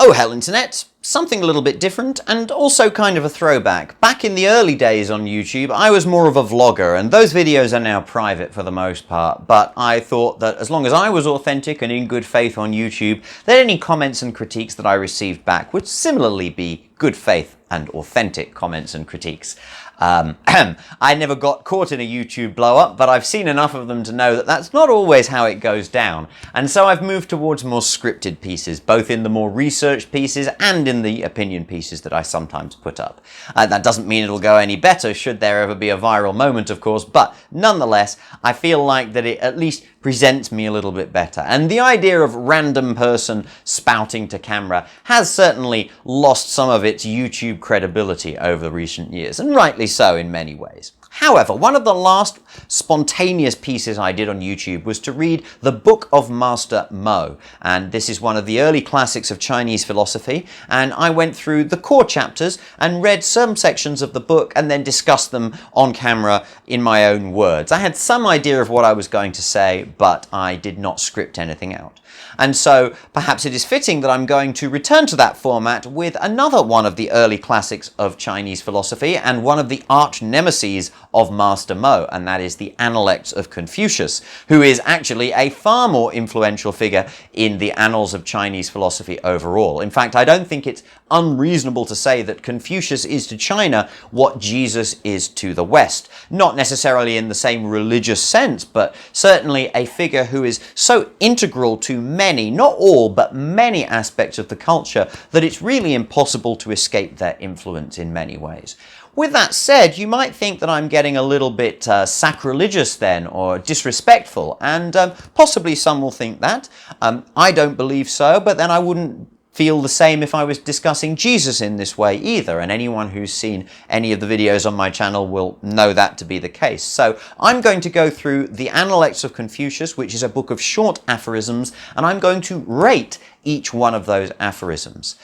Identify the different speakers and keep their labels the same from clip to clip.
Speaker 1: Oh, hell, Internet. Something a little bit different and also kind of a throwback. Back in the early days on YouTube, I was more of a vlogger, and those videos are now private for the most part, but I thought that as long as I was authentic and in good faith on YouTube, then any comments and critiques that I received back would similarly be good faith and authentic comments and critiques. I never got caught in a YouTube blow-up, but I've seen enough of them to know that that's not always how it goes down. And so I've moved towards more scripted pieces, both in the more researched pieces and in the opinion pieces that I sometimes put up. That doesn't mean it'll go any better should there ever be a viral moment, of course, but nonetheless, I feel like that it at least presents me a little bit better. And the idea of random person spouting to camera has certainly lost some of its YouTube credibility over recent years, and rightly so in many ways. However, one of the last spontaneous pieces I did on YouTube was to read the Book of Master Mo, and this is one of the early classics of Chinese philosophy, and I went through the core chapters and read some sections of the book and then discussed them on camera in my own words. I had some idea of what I was going to say, but I did not script anything out. And so perhaps it is fitting that I'm going to return to that format with another one of the early classics of Chinese philosophy and one of the arch nemeses of Master Mo, and that is the Analects of Confucius, who is actually a far more influential figure in the annals of Chinese philosophy overall. In fact, I don't think it's unreasonable to say that Confucius is to China what Jesus is to the West. Not necessarily in the same religious sense, but certainly a figure who is so integral to many, not all, but many aspects of the culture that it's really impossible to escape their influence in many ways. With that said, you might think that I'm getting a little bit sacrilegious then, or disrespectful, and possibly some will think that. I don't believe so, but then I wouldn't feel the same if I was discussing Jesus in this way either, and anyone who's seen any of the videos on my channel will know that to be the case. So I'm going to go through the Analects of Confucius, which is a book of short aphorisms, and I'm going to rate each one of those aphorisms.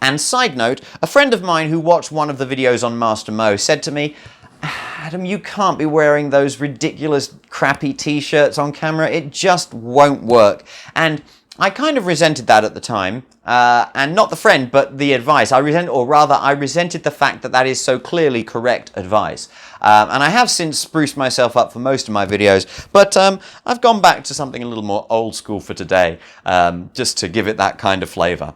Speaker 1: And side note, a friend of mine who watched one of the videos on Master Mo said to me, "Adam, you can't be wearing those ridiculous crappy t-shirts on camera, it just won't work." And I kind of resented that at the time, and not the friend, but the advice. I resented the fact that that is so clearly correct advice. And I have since spruced myself up for most of my videos, but I've gone back to something a little more old school for today, just to give it that kind of flavour.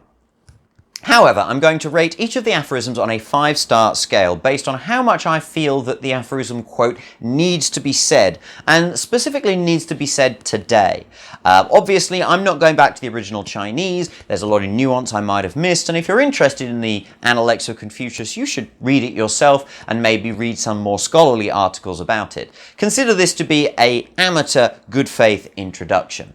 Speaker 1: However, I'm going to rate each of the aphorisms on a 5-star scale based on how much I feel that the aphorism, quote, needs to be said, and specifically needs to be said today. Obviously, I'm not going back to the original Chinese. There's a lot of nuance I might have missed, and if you're interested in the Analects of Confucius, you should read it yourself and maybe read some more scholarly articles about it. Consider this to be an amateur, good faith introduction.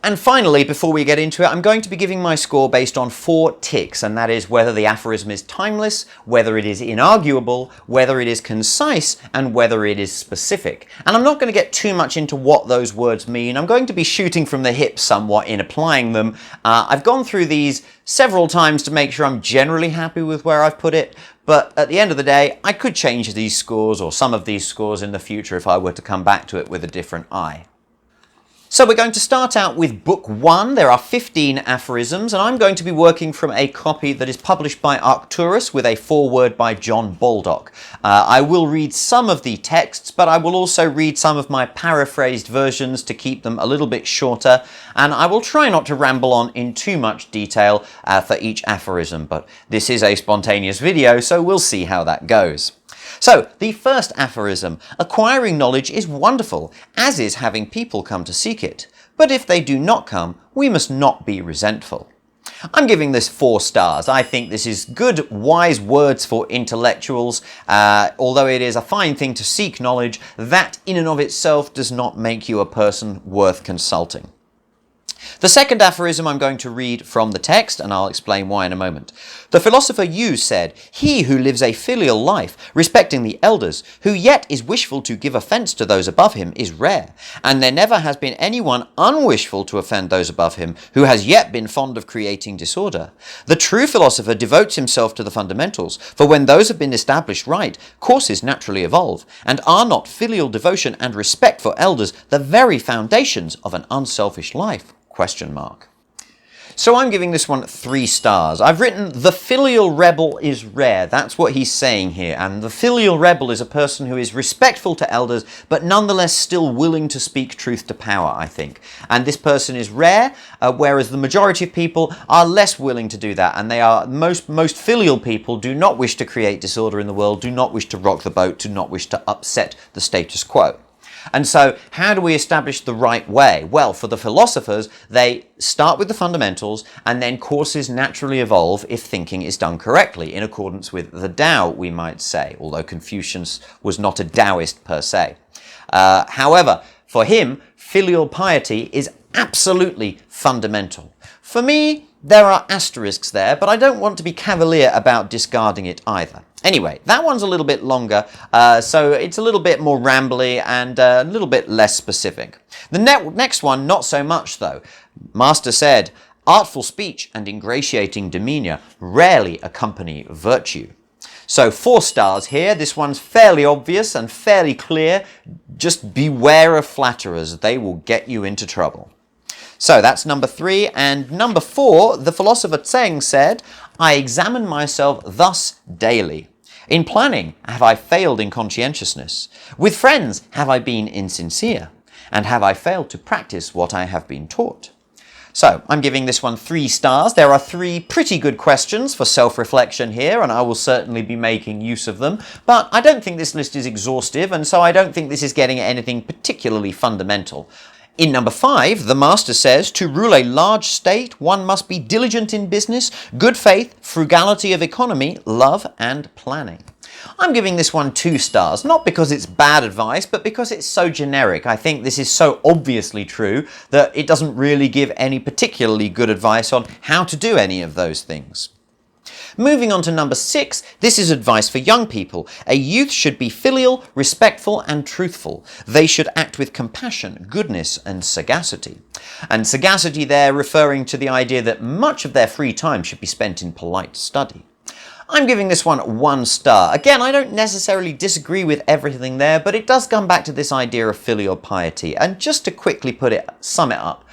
Speaker 1: And finally, before we get into it, I'm going to be giving my score based on 4 ticks, and that is whether the aphorism is timeless, whether it is inarguable, whether it is concise, and whether it is specific. And I'm not going to get too much into what those words mean. I'm going to be shooting from the hip somewhat in applying them. I've gone through these several times to make sure I'm generally happy with where I've put it, but at the end of the day, I could change these scores or some of these scores in the future if I were to come back to it with a different eye. So we're going to start out with Book 1. There are 15 aphorisms, and I'm going to be working from a copy that is published by Arcturus with a foreword by John Baldock. I will read some of the texts, but I will also read some of my paraphrased versions to keep them a little bit shorter, and I will try not to ramble on in too much detail for each aphorism, but this is a spontaneous video, so we'll see how that goes. So, the first aphorism: acquiring knowledge is wonderful, as is having people come to seek it. But if they do not come, we must not be resentful. I'm giving this 4 stars. I think this is good, wise words for intellectuals. Although it is a fine thing to seek knowledge, that in and of itself does not make you a person worth consulting. The second aphorism I'm going to read from the text, and I'll explain why in a moment. The philosopher Yu said, "He who lives a filial life, respecting the elders, who yet is wishful to give offence to those above him, is rare, and there never has been anyone unwishful to offend those above him, who has yet been fond of creating disorder. The true philosopher devotes himself to the fundamentals, for when those have been established right, courses naturally evolve, and are not filial devotion and respect for elders the very foundations of an unselfish life?" So I'm giving this one 3 stars. I've written, the filial rebel is rare. That's what he's saying here. And the filial rebel is a person who is respectful to elders, but nonetheless still willing to speak truth to power, I think. And this person is rare, whereas the majority of people are less willing to do that. And they are, most filial people do not wish to create disorder in the world, do not wish to rock the boat, do not wish to upset the status quo. And so how do we establish the right way? Well, for the philosophers, they start with the fundamentals, and then courses naturally evolve if thinking is done correctly, in accordance with the Tao, we might say, although Confucius was not a Taoist per se. However, for him, filial piety is absolutely fundamental. For me, there are asterisks there, but I don't want to be cavalier about discarding it either. Anyway, that one's a little bit longer, so it's a little bit more rambly and a little bit less specific. The next one, not so much though. Master said, artful speech and ingratiating demeanour rarely accompany virtue. So 4 stars here. This one's fairly obvious and fairly clear. Just beware of flatterers. They will get you into trouble. So that's number 3. And number 4, the philosopher Tseng said, I examine myself thus daily. In planning, have I failed in conscientiousness? With friends, have I been insincere? And have I failed to practice what I have been taught? So I'm giving this one 3 stars. There are 3 pretty good questions for self-reflection here, and I will certainly be making use of them. But I don't think this list is exhaustive, and so I don't think this is getting at anything particularly fundamental. In number 5, the master says, to rule a large state, one must be diligent in business, good faith, frugality of economy, love, and planning. I'm giving this one 2 stars, not because it's bad advice, but because it's so generic. I think this is so obviously true that it doesn't really give any particularly good advice on how to do any of those things. Moving on to number 6, this is advice for young people. A youth should be filial, respectful, and truthful. They should act with compassion, goodness, and sagacity. And sagacity there referring to the idea that much of their free time should be spent in polite study. I'm giving this one 1 star. Again, I don't necessarily disagree with everything there, but it does come back to this idea of filial piety. And just to quickly sum it up,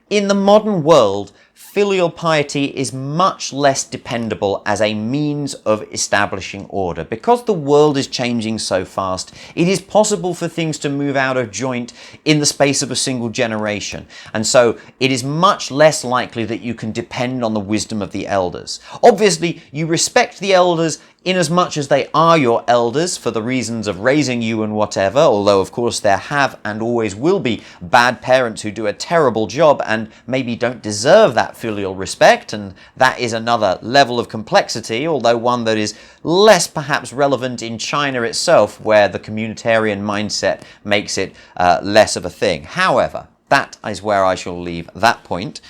Speaker 1: in the modern world, filial piety is much less dependable as a means of establishing order. Because the world is changing so fast, it is possible for things to move out of joint in the space of a single generation. And so it is much less likely that you can depend on the wisdom of the elders. Obviously, you respect the elders in as much as they are your elders for the reasons of raising you and whatever, although of course there have and always will be bad parents who do a terrible job and maybe don't deserve that filial respect, and that is another level of complexity, although one that is less perhaps relevant in China itself, where the communitarian mindset makes it less of a thing. However, that is where I shall leave that point.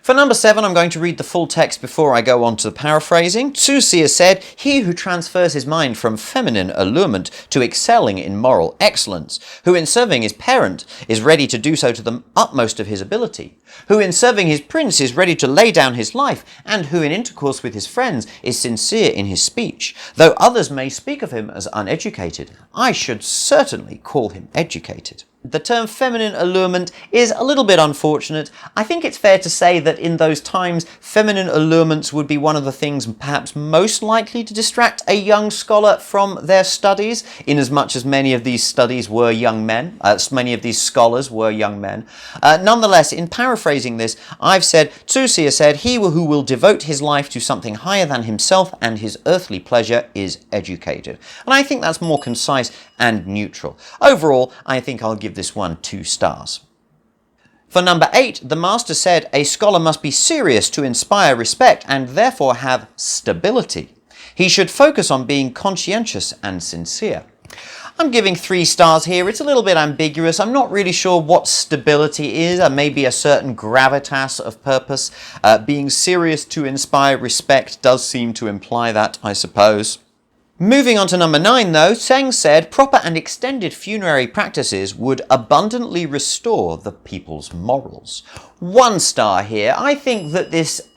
Speaker 1: For number 7, I'm going to read the full text before I go on to the paraphrasing. Tzu Xia said, he who transfers his mind from feminine allurement to excelling in moral excellence, who in serving his parent is ready to do so to the utmost of his ability, who in serving his prince is ready to lay down his life, and who in intercourse with his friends is sincere in his speech, though others may speak of him as uneducated, I should certainly call him educated. The term feminine allurement is a little bit unfortunate. I think it's fair to say that in those times, feminine allurements would be one of the things perhaps most likely to distract a young scholar from their studies, inasmuch as many of these studies were young men, many of these scholars were young men. Nonetheless, in paraphrasing this, I've said, Tzu Xia said, he who will devote his life to something higher than himself and his earthly pleasure is educated. And I think that's more concise and neutral. Overall, I think I'll give this one 2 stars. For number 8, the master said, a scholar must be serious to inspire respect and therefore have stability. He should focus on being conscientious and sincere. I'm giving 3 stars here. It's a little bit ambiguous. I'm not really sure what stability is. Maybe a certain gravitas of purpose. Being serious to inspire respect does seem to imply that, I suppose. Moving on to number 9 though, Tseng said proper and extended funerary practices would abundantly restore the people's morals. 1 star here. I think that this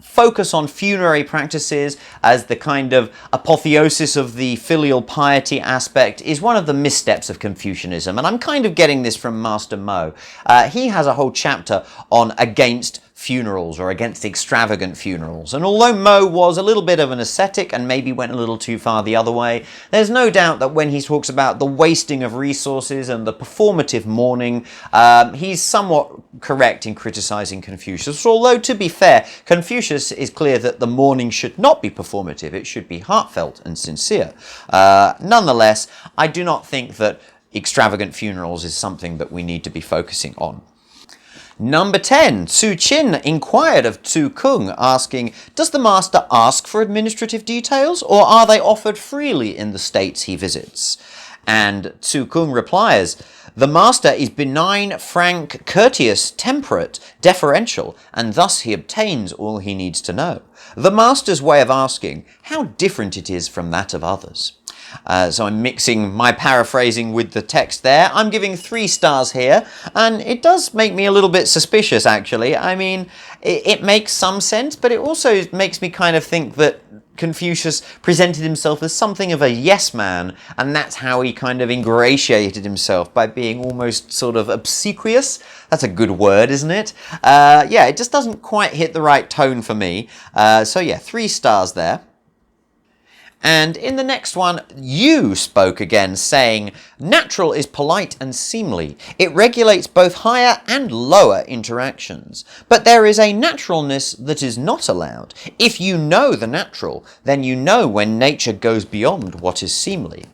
Speaker 1: focus on funerary practices as the kind of apotheosis of the filial piety aspect is one of the missteps of Confucianism, and I'm kind of getting this from Master Mo. He has a whole chapter on against funerals or against extravagant funerals. And although Mo was a little bit of an ascetic and maybe went a little too far the other way, there's no doubt that when he talks about the wasting of resources and the performative mourning, he's somewhat correct in criticizing Confucius. Although, to be fair, Confucius is clear that the mourning should not be performative, it should be heartfelt and sincere. Nonetheless, I do not think that extravagant funerals is something that we need to be focusing on. Number 10, Tzu Qin inquired of Tzu Kung, asking, does the master ask for administrative details, or are they offered freely in the states he visits? And Tzu Kung replies, the master is benign, frank, courteous, temperate, deferential, and thus he obtains all he needs to know. The master's way of asking, how different it is from that of others. So I'm mixing my paraphrasing with the text there. I'm giving 3 stars here, and it does make me a little bit suspicious, actually. I mean, it makes some sense, but it also makes me kind of think that Confucius presented himself as something of a yes man, and that's how he kind of ingratiated himself, by being almost sort of obsequious. That's a good word, isn't it? Yeah, it just doesn't quite hit the right tone for me. So yeah, 3 stars there. And in the next one, Yu spoke again, saying, natural is polite and seemly. It regulates both higher and lower interactions. But there is a naturalness that is not allowed. If you know the natural, then you know when nature goes beyond what is seemly.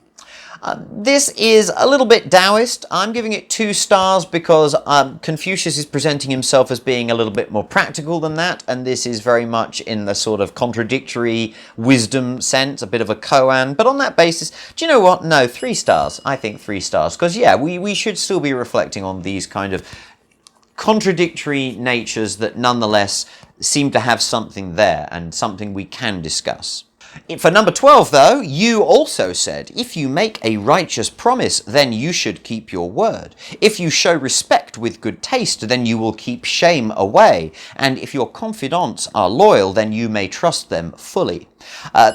Speaker 1: This is a little bit Taoist. I'm giving it 2 stars because Confucius is presenting himself as being a little bit more practical than that, and this is very much in the sort of contradictory wisdom sense, a bit of a koan. But on that basis, do you know what? No, 3 stars. I think 3 stars, because yeah, we should still be reflecting on these kind of contradictory natures that nonetheless seem to have something there and something we can discuss. For number 12, though, Yu also said, if you make a righteous promise, then you should keep your word. If you show respect with good taste, then you will keep shame away. And if your confidants are loyal, then you may trust them fully.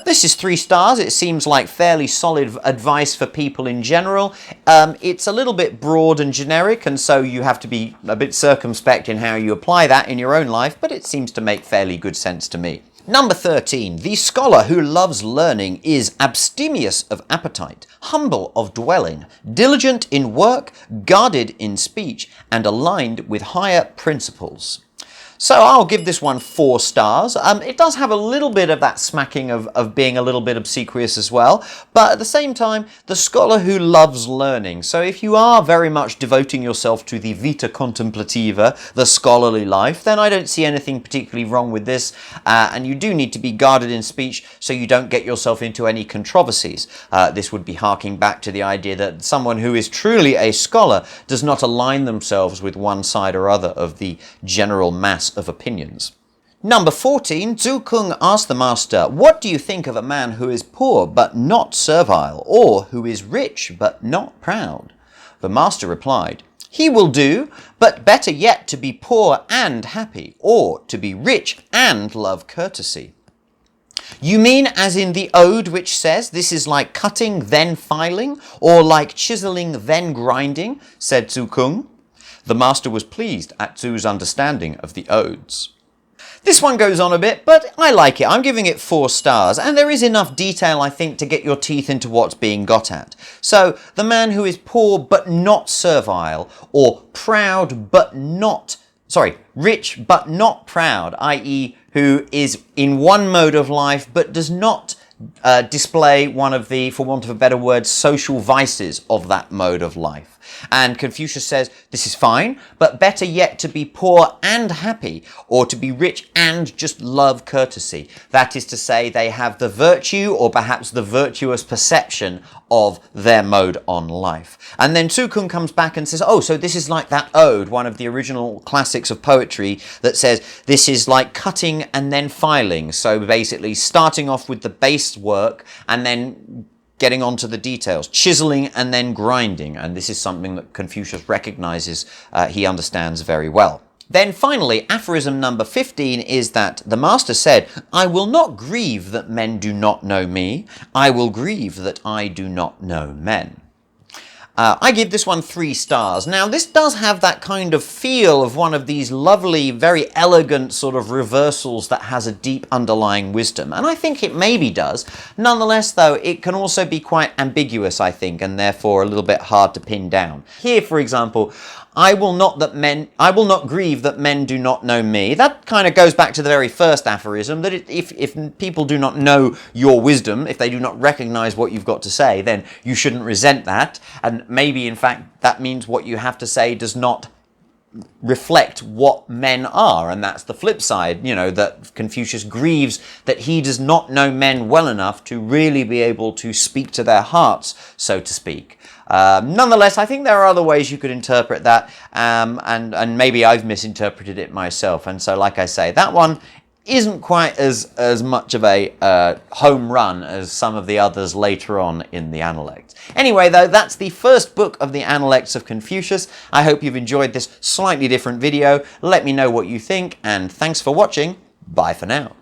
Speaker 1: This is 3 stars. It seems like fairly solid advice for people in general. It's a little bit broad and generic, and so you have to be a bit circumspect in how you apply that in your own life, but it seems to make fairly good sense to me. Number 13, the scholar who loves learning is abstemious of appetite, humble of dwelling, diligent in work, guarded in speech, and aligned with higher principles. So I'll give this one 4 stars. It does have a little bit of that smacking of being a little bit obsequious as well, but at the same time, the scholar who loves learning. So if you are very much devoting yourself to the vita contemplativa, the scholarly life, then I don't see anything particularly wrong with this, and you do need to be guarded in speech so you don't get yourself into any controversies. This would be harking back to the idea that someone who is truly a scholar does not align themselves with one side or other of the general mass of opinions. Number 14, Tzu Kung asked the master, what do you think of a man who is poor but not servile, or who is rich but not proud? The master replied, he will do, but better yet to be poor and happy, or to be rich and love courtesy. You mean as in the ode which says this is like cutting then filing, or like chiseling then grinding, said Tzu Kung. The master was pleased at Tzu's understanding of the odes. This one goes on a bit, but I like it. I'm giving it 4 stars, and there is enough detail, I think, to get your teeth into what's being got at. So, the man who is poor but not servile, or proud but not, rich but not proud, i.e. who is in one mode of life but does not display one of the, for want of a better word, social vices of that mode of life. And Confucius says this is fine, but better yet to be poor and happy, or to be rich and just love courtesy. That is to say, they have the virtue, or perhaps the virtuous perception of their mode on life. And then Tzu Kung comes back and says, oh, so this is like that ode, one of the original classics of poetry, that says this is like cutting and then filing. So basically starting off with the base work and then getting on to the details, chiseling and then grinding. And this is something that Confucius recognizes, he understands very well. Then finally, aphorism number 15 is that the master said, I will not grieve that men do not know me. I will grieve that I do not know men. I give this one 3 stars. Now, this does have that kind of feel of one of these lovely, very elegant sort of reversals that has a deep underlying wisdom, and I think it maybe does. Nonetheless, though, it can also be quite ambiguous, I think, and therefore a little bit hard to pin down. Here, for example, I will not grieve that men do not know me. That kind of goes back to the very first aphorism, that if people do not know your wisdom, if they do not recognize what you've got to say, then you shouldn't resent that. And maybe, in fact, that means what you have to say does not reflect what men are, and that's the flip side, you know, that Confucius grieves that he does not know men well enough to really be able to speak to their hearts, so to speak. Nonetheless, I think there are other ways you could interpret that, and maybe I've misinterpreted it myself, and so, like I say, that one isn't quite as much of a home run as some of the others later on in the Analects. Anyway, though, that's the first book of the Analects of Confucius. I hope you've enjoyed this slightly different video. Let me know what you think, and thanks for watching. Bye for now.